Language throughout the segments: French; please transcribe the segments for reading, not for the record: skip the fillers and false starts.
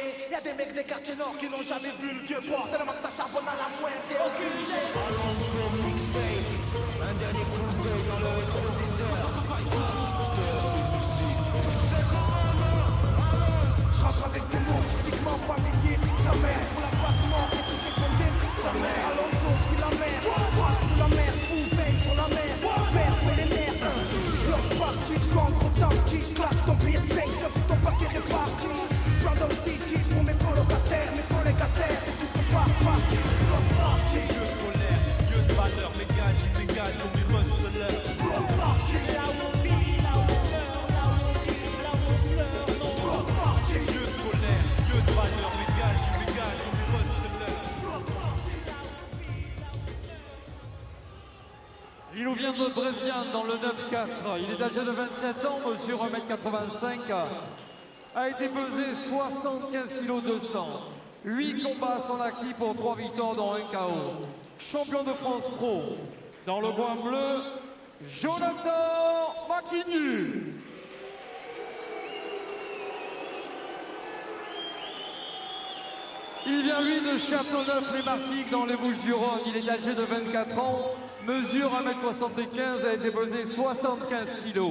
enculé. Y'a des mecs des quartiers nord qui n'ont jamais vu le vieux port. Tellement que ça charbonne à la muerte et enculé. Alonso mixtape, un dernier coup d'œil dans le rétroviseur. Je rentre avec des mots typiquement familiers. Sa mère, pour la plaque mort et tous ses condés. Sa mère, Alonso, style la mer. Brasse sous la mer, fou, veille sur la mer. Vert sur les nerfs, bloc parti, gang, gros tanky. Claque ton billet de 5, ça c'est ton paquet réparti. Random City pour mes colocataires, mes collégataires. Et tous sont partis, bloc parti. Lieu de colère, lieu de valeur, mes gars, comme mes receleurs. Bloc parti, là où on vit, là où on pleure, là où on rit, là où on pleure, non. Bloc parti, lieu de colère, lieu de valeur, mes gars, comme mes receleurs. Bloc parti, là où on vit, là où on pleure. Il nous vient de Brévian dans le 9-4. Il est âgé de 27 ans, mesure 1m85. A été pesé 75 kg 200. 8 combats à son actif pour 3 victoires dont 1 KO. Champion de France Pro. Dans le coin bleu, Jonathan Makinu. Il vient lui de Châteauneuf-les-Martigues dans les Bouches-du-Rhône. Il est âgé de 24 ans, mesure 1m75, a été pesé 75 kg.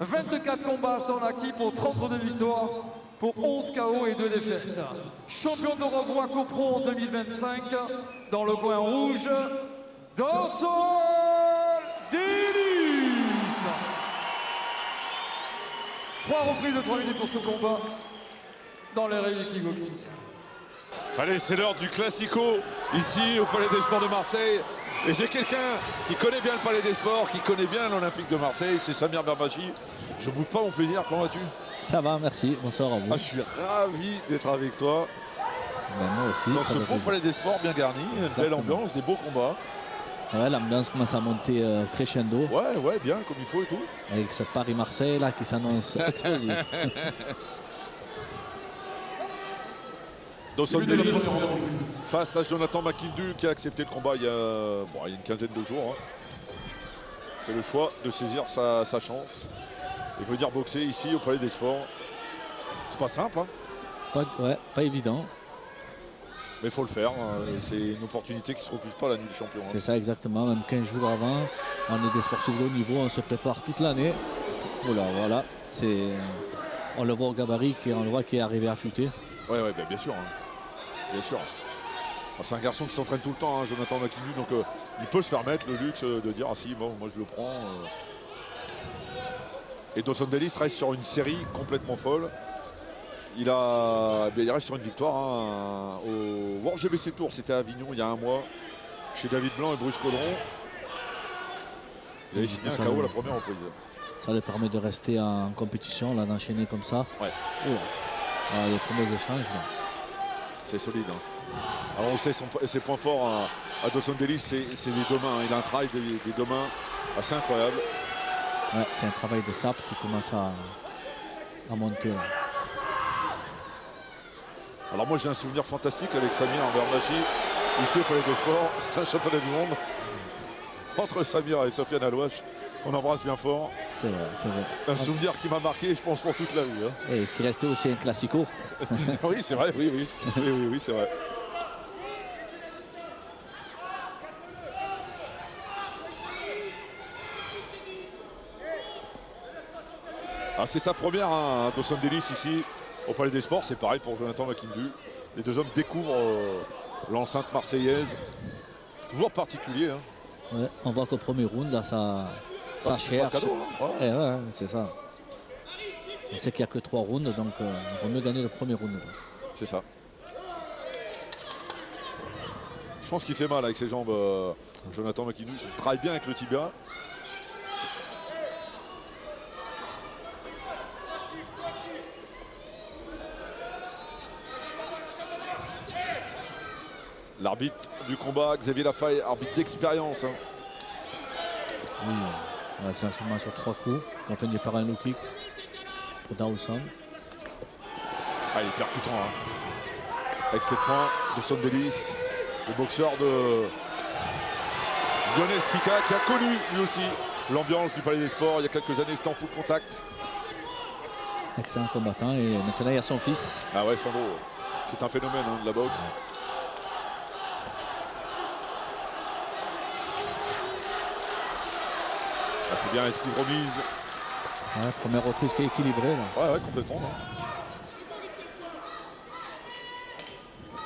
24 combats à son actif pour 32 victoires, pour 11 KO et 2 défaites. Champion d'Europe Waco-Pro en 2025, dans le coin rouge, Dawson Dennis. 3 reprises de 3 minutes pour ce combat dans les règles du kickboxing. Allez, c'est l'heure du Classico, ici au Palais des Sports de Marseille. Et j'ai quelqu'un qui connaît bien le Palais des Sports, qui connaît bien l'Olympique de Marseille, c'est Samir Berbachi. Je ne boude pas mon plaisir, comment vas-tu? Ça va, merci, bonsoir à vous. Je suis ravi d'être avec toi. Ben, moi aussi. Dans ce beau Palais des Sports bien garni, une belle ambiance, des beaux combats. Ouais, l'ambiance commence à monter crescendo. Ouais, bien, comme il faut et tout. Avec ce Paris-Marseille là qui s'annonce explosif. Dawson Dennis face à Jonathan Makindu qui a accepté le combat il y a une quinzaine de jours. C'est le choix de saisir sa chance et venir boxer ici au Palais des Sports. C'est pas simple, hein. Pas évident. Mais il faut le faire. C'est une opportunité qui ne se refuse pas la nuit du champion. C'est ça exactement, même 15 jours avant. On est des sportifs de haut niveau, on se prépare toute l'année. Voilà. On le voit au gabarit, on le voit qui est arrivé affûté. Ouais, bien sûr. Bien sûr. C'est un garçon qui s'entraîne tout le temps, hein, Jonathan Makinu, donc il peut se permettre le luxe de dire ah si, bon, moi je le prends. Et Dawson Dennis reste sur une série complètement folle. Il reste sur une victoire au World GBC Tour, c'était à Avignon il y a un mois, chez David Blanc et Bruce Caudron. Il avait signé un KO la première reprise. Ça lui permet de rester en compétition, là, d'enchaîner comme ça. Ouais. Les premiers échanges. C'est solide. Hein. Alors on sait ses points forts à Dawson Dennis, c'est les deux mains. Il a un travail des deux mains assez incroyable. Ouais, c'est un travail de sape qui commence à monter. Là. Alors moi j'ai un souvenir fantastique avec Samir Berbachi ici au Palais des Sports. C'est un championnat du monde entre Samir et Sofiane Alouache. On embrasse bien fort. C'est vrai. Un souvenir qui m'a marqué, je pense, pour toute la vie. Hein. Et qui restait aussi un classico. Oui, c'est vrai, oui, c'est vrai. C'est sa première, Dawson Dennis ici au Palais des Sports. C'est pareil pour Jonathan Makindu. Les deux hommes découvrent l'enceinte marseillaise. Toujours particulier. Hein. Ouais, on voit qu'au premier round, là, ça cherche. Cadeau, hein. C'est ça. On sait qu'il n'y a que 3 rounds, donc il vaut mieux gagner le premier round. C'est ça. Je pense qu'il fait mal avec ses jambes, Jonathan Makindu. Il travaille bien avec le tibia. L'arbitre du combat, Xavier Lafaye, arbitre d'expérience. Hein. Oui, c'est un seulement sur 3 coups. On finit par un low kick pour Dawson. Il est percutant. Hein. Avec 7 points, Dawson Dennis, le boxeur de Lionel Spica, qui a connu lui aussi l'ambiance du Palais des Sports il y a quelques années. C'était en full contact. Excellent combattant. Et maintenant, il y a son fils. Ah ouais, Sandro, qui est un phénomène de la boxe. Ah, c'est bien, esquive remise. Ouais, première reprise qui est équilibrée. Là. Ouais, complètement. Hein.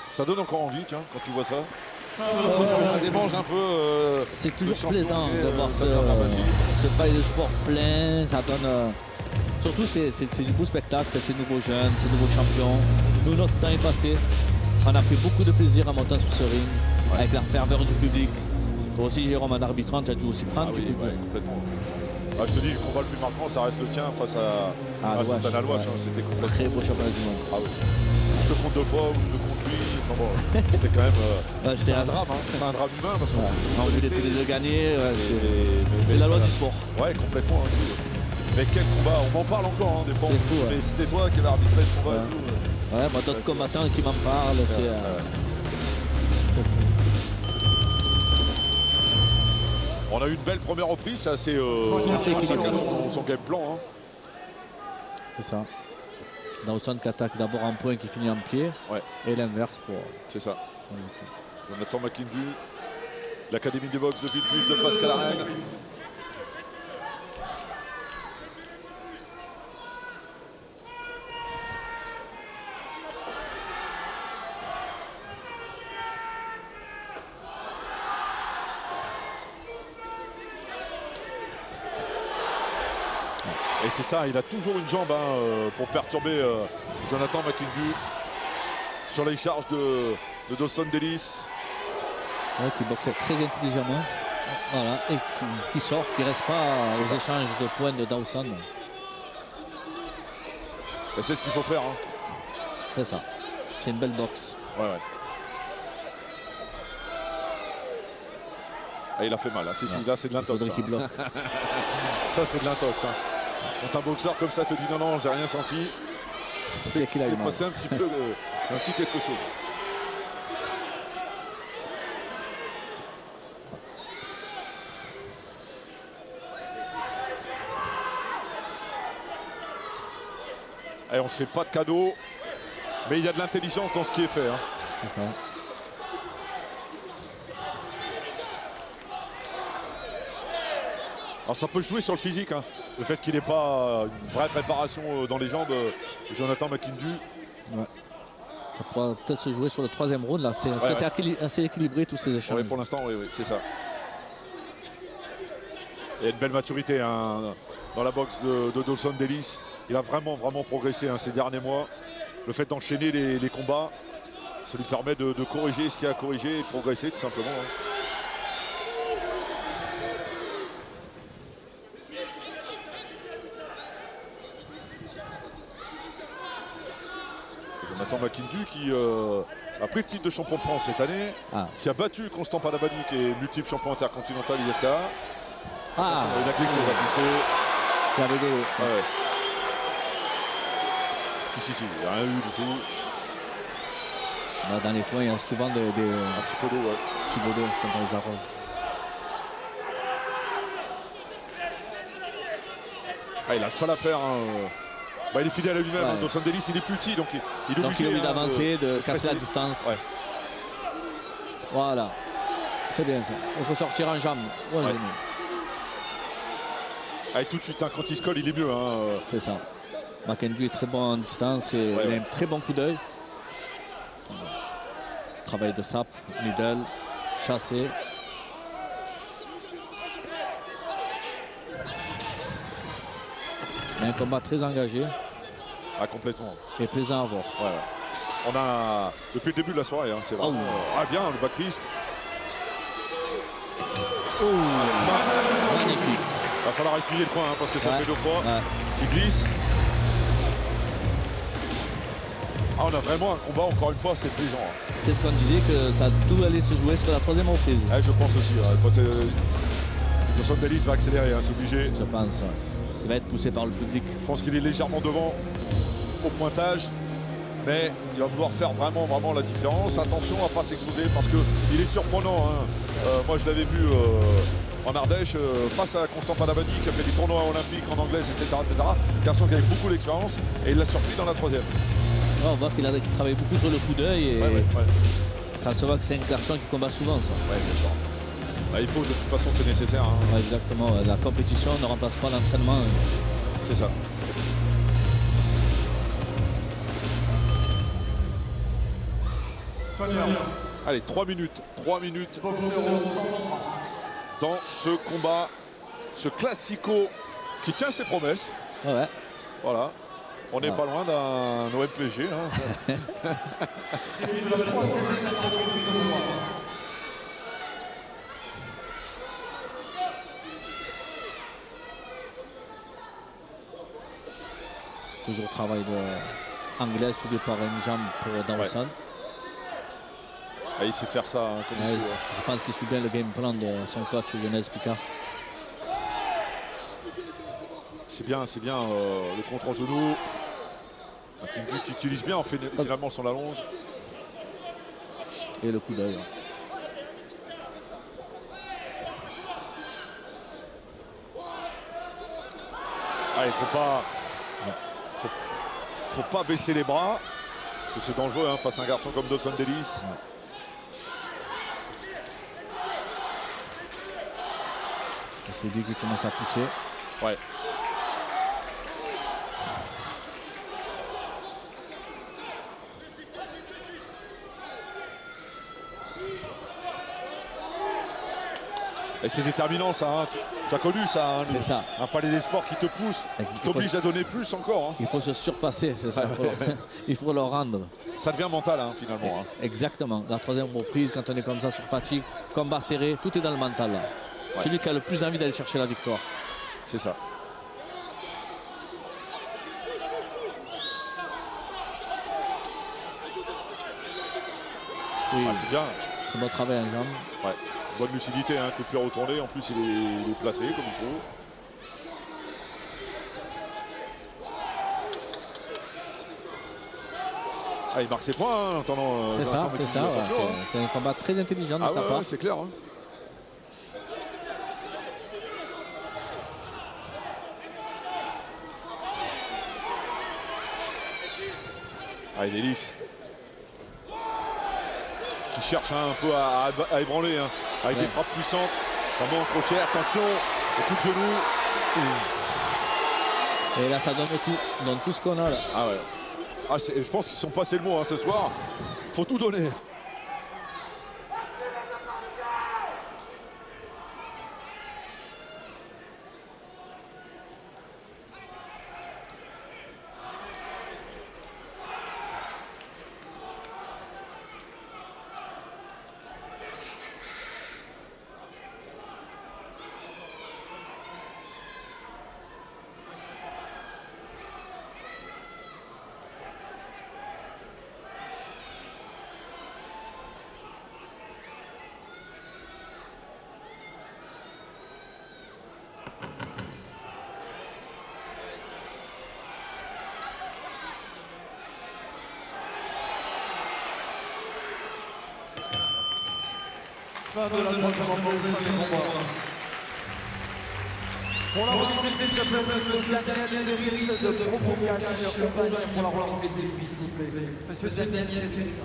Ça donne encore envie, tiens, quand tu vois ça. Parce que ça démange un peu. C'est toujours champion plaisant anglais, de voir ça donne la magie. ce palais de sport plein. Ça donne. Surtout, c'est du beau spectacle, c'est ces nouveaux jeunes, ces nouveaux champions. Nous, notre temps est passé. On a pris beaucoup de plaisir en montant sur ce ring, avec la ferveur du public. Toi aussi, Jérôme, en arbitrant, tu as dû aussi prendre Ah du oui, public. ouais, complètement. Ah, je te dis, le combat le plus marquant, ça reste le tien face à Sultan Alouache. ouais. Hein, c'était complètement. Très beau championnat du monde. Ah oui. Je te compte 2 fois ou je te compte lui. Enfin bon, c'était quand même. Ouais, c'est un drame, hein. C'est un drame humain parce qu'on On voulait tous les deux gagner. C'est la loi du sport. Ouais, complètement. Hein. Mais quel combat, on m'en parle encore, hein, des fois. C'est fou, ouais. Mais c'était toi qui avais arbitré ce combat et tout. Ouais, moi, d'autres combattants qui m'en parlent. C'est fou. On a eu une belle première reprise, c'est assez chacun son game plan. Hein. C'est ça. Dawson qui attaque d'abord en point qui finit en pied. Ouais. Et l'inverse pour. C'est ça. Jonathan McKindu, l'académie de boxe de Villejuif de Pascal Arène. Et c'est ça, il a toujours une jambe pour perturber Jonathan McKindu sur les charges de Dawson Ellis. Ouais, qui boxe très intelligemment. Voilà, et qui sort, qui ne reste pas aux échanges de points de Dawson. Et c'est ce qu'il faut faire. Hein. C'est ça. C'est une belle boxe. Ouais. Ah, il a fait mal. Hein. Si, là c'est de l'intox. Il faudrait qu'il bloque. Ça c'est de l'intox. Hein. Quand un boxeur comme ça te dit non, j'ai rien senti, c'est qu'il a passé un petit peu un petit quelque chose. Et on se fait pas de cadeau, mais il y a de l'intelligence dans ce qui est fait. Hein. C'est ça. Alors ça peut jouer sur le physique, hein. Le fait qu'il n'ait pas une vraie préparation dans les jambes, Jonathan McKindu. Ouais. Ça pourra peut-être se jouer sur le 3e round là. C'est assez équilibré tous ces échanges. Oui, pour l'instant, oui, c'est ça. Il y a une belle maturité hein, dans la boxe de Dawson Ellis. Il a vraiment progressé hein, ces derniers mois. Le fait d'enchaîner les combats, ça lui permet de corriger ce qu'il y a à corriger et de progresser tout simplement. Hein. Jonathan McKindu qui a pris le titre de champion de France cette année, qui a battu Constant Padabani qui est multiple champion intercontinental ISK. Il a glissé, Il y avait des... Ouais. Si, il n'y a rien eu du tout. Là, dans les points, il y a souvent un petit peu d'eau, ouais. Petit peu d'eau quand on les arrose. Il lâche pas l'affaire. Hein. Il est fidèle à lui-même. Ouais. Hein. Dawson Ellis, il est plus petit, donc il est donc obligé il a envie d'avancer, de casser la distance. Ouais. Voilà. Très bien ça. Il faut sortir en jambe. Ouais. Tout de suite, hein, quand il se colle, il est mieux. Hein. C'est ça. McKindu est très bon en distance et il a un très bon coup d'œil. Travail de sape, middle, chassé. Un combat très engagé. Complètement. Et plaisant à voir. Ouais. On a, depuis le début de la soirée, hein, c'est vraiment bien le back fist. Magnifique. Il va falloir essuyer le coin hein, parce que ça fait 2 fois qui glisse. On a vraiment un combat, encore une fois, c'est plaisant. Hein. C'est ce qu'on disait, que ça tout allait se jouer sur la 3e reprise. Je pense aussi. Dawson Ellis va accélérer, hein, c'est obligé. Je pense. Il va être poussé par le public. Je pense qu'il est légèrement devant au pointage. Mais il va vouloir faire vraiment la différence. Attention à ne pas s'exposer parce qu'il est surprenant. Hein. Moi, je l'avais vu en Ardèche, face à Constant Padavani qui a fait des tournois olympiques en anglaise, etc. Garçon qui avait beaucoup d'expérience et il l'a surpris dans la 3e. Ouais, on voit qu'il travaille beaucoup sur le coup d'œil et Ouais. ça se voit que c'est un garçon qui combat souvent ça. Ouais, bien sûr. Bah, il faut, de toute façon, c'est nécessaire. Hein. Ouais, exactement, la compétition ne remplace pas l'entraînement. C'est ça. Sonia, Allez, 3 minutes. 3 minutes boxeur au centre. dans ce combat, ce classico qui tient ses promesses. Ouais. Voilà. On n'est Ouais. pas loin d'un OMPG. Hein. Début de la 3e catégorie de ce combat. Toujours travail de anglais soudé par une jambe pour Dawson. Ah, il sait faire ça hein, comme Ouais, il faut. je pense qu'il suit bien le game plan de son coach Lionel Picard. C'est bien le contre en genou. Un Kingu qui utilise bien finalement son allonge. Et le coup d'œil. Ah, il faut pas baisser les bras parce que c'est dangereux hein, face à un garçon comme Dawson Davis. Le coup qui commence à pousser. Ouais. Et c'est déterminant ça, hein. Tu as connu ça, hein, C'est ça. un palais des sports qui te pousse, qui t'oblige à donner plus encore. Hein. Il faut se surpasser, c'est ça. Il faut le rendre. Ça devient mental hein, finalement. Hein. Exactement. La 3e reprise, quand on est comme ça sur fatigue, combat serré, tout est dans le mental là. Ouais. Celui qui a le plus envie d'aller chercher la victoire. C'est ça. Oui, Ah, c'est bien. très bon travail en jambe. Ouais. Bonne lucidité, hein, coup de pied retourné. En plus, il est placé comme il faut. Ah, il marque ses points hein, en attendant. C'est ça, Jonathan c'est McKinley, ça. Ouais. attention, hein. C'est un combat très intelligent de Ah sa ouais, part. ouais, c'est clair. Hein. Ah, il est lisse. Qui cherche hein, un peu à ébranler, hein, avec des frappes puissantes. Vraiment en crochet, attention, le coup de genou. Et là, ça donne tout. On donne tout ce qu'on a là. Ah ouais. Ah, je pense qu'ils sont passés le mot hein, ce soir. Faut tout donner. Fin de la 3e reprise, fin du combat. Pour la remise des prix, j'appelle M. Daniel Ferritz de Promo Cash Aubagne pour la remise des prix, s'il vous plaît. Monsieur Daniel Ferritz.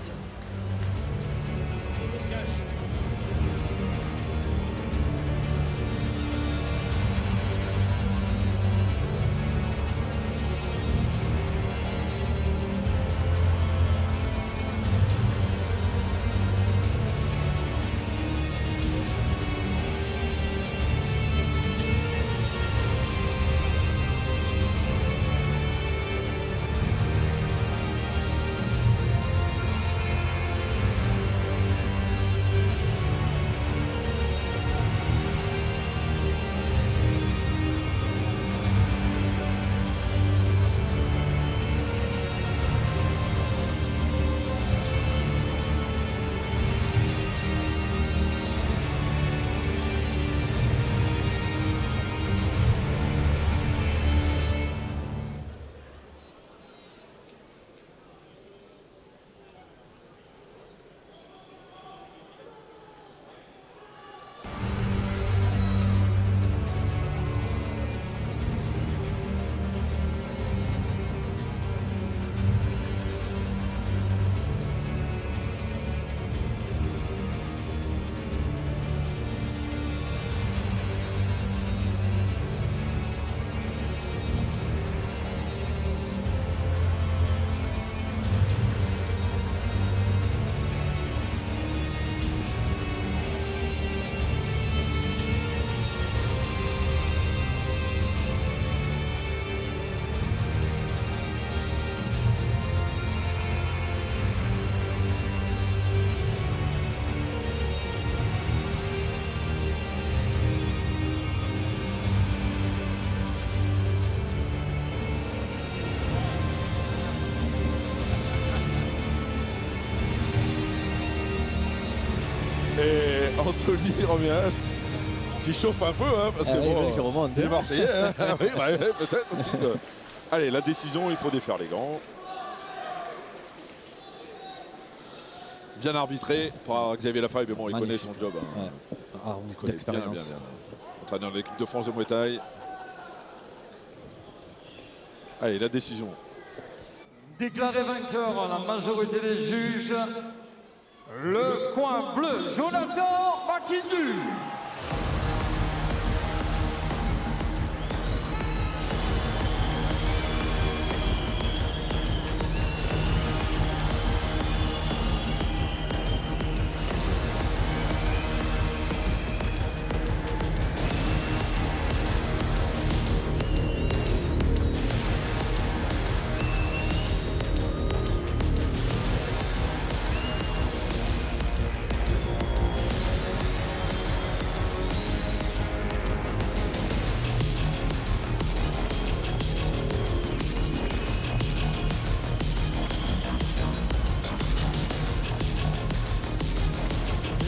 Anthony Romias qui chauffe un peu, hein, parce que il bon, veut que je remonte. les Marseillais, hein. Oui, ouais, peut-être aussi. Allez, la décision, il faut défaire les gants. Bien arbitré par Xavier Lafaille, mais bon, il connaît son job. Hein. Ouais. Il connaît bien, bien, D'expérience. bien. Entraîneur de l'équipe de France de Muay Thai. Allez, la décision. Déclaré vainqueur à la majorité des juges, le coin bleu, Jonathan Makindu.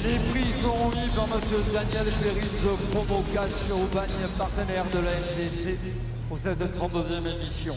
Les prix sont remis par M. Daniel Ferriz, promo cash au bagne partenaire de la NGC pour cette 32e édition.